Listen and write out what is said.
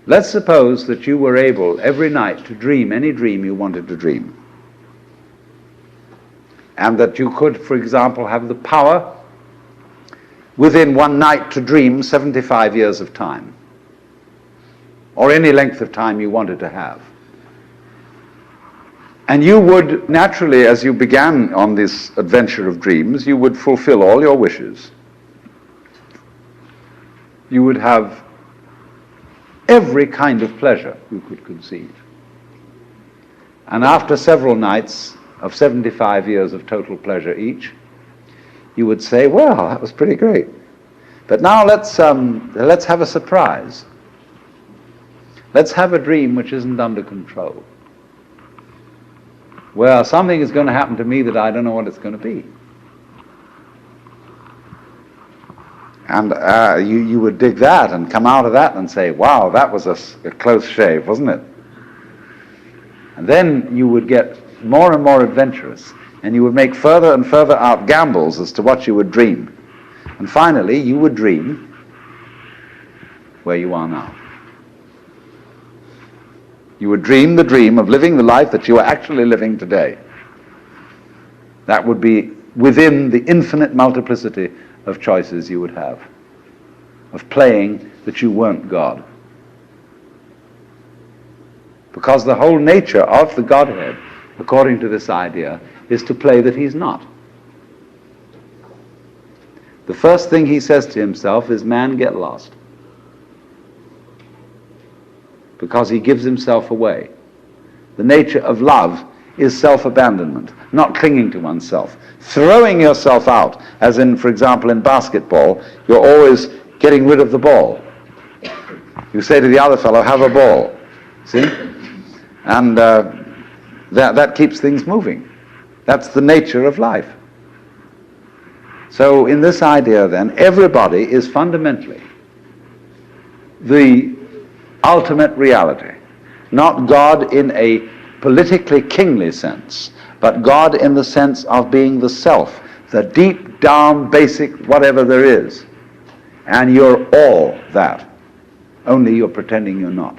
Let's suppose that you were able every night to dream any dream you wanted to dream. And that you could, for example, have the power within one night to dream 75 years of time, or any length of time you wanted to have. And you would naturally, as you began on this adventure of dreams, you would fulfill all your wishes. You would have every kind of pleasure you could conceive. And after several nights of 75 years of total pleasure each, you would say, well, that was pretty great. But now let's have a surprise. Let's have a dream which isn't under control. Well, something is going to happen to me that I don't know what it's going to be. And you would dig that and come out of that and say, wow, that was a close shave, wasn't it? And then you would get more and more adventurous, and you would make further and further out gambles as to what you would dream. And finally, you would dream where you are now. You would dream the dream of living the life that you are actually living today. That would be within the infinite multiplicity of choices you would have, of playing that you weren't God. Because the whole nature of the Godhead, according to this idea, is to play that he's not. The first thing he says to himself is, man, get lost. Because he gives himself away. The nature of love is self-abandonment, not clinging to oneself. Throwing yourself out, as in, for example, in basketball, you're always getting rid of the ball. You say to the other fellow, have a ball. See? And that keeps things moving. That's the nature of life. So in this idea then, everybody is fundamentally the ultimate reality. Not God in a politically kingly sense, but God in the sense of being the self, the deep down basic whatever there is. And you're all that, only you're pretending you're not.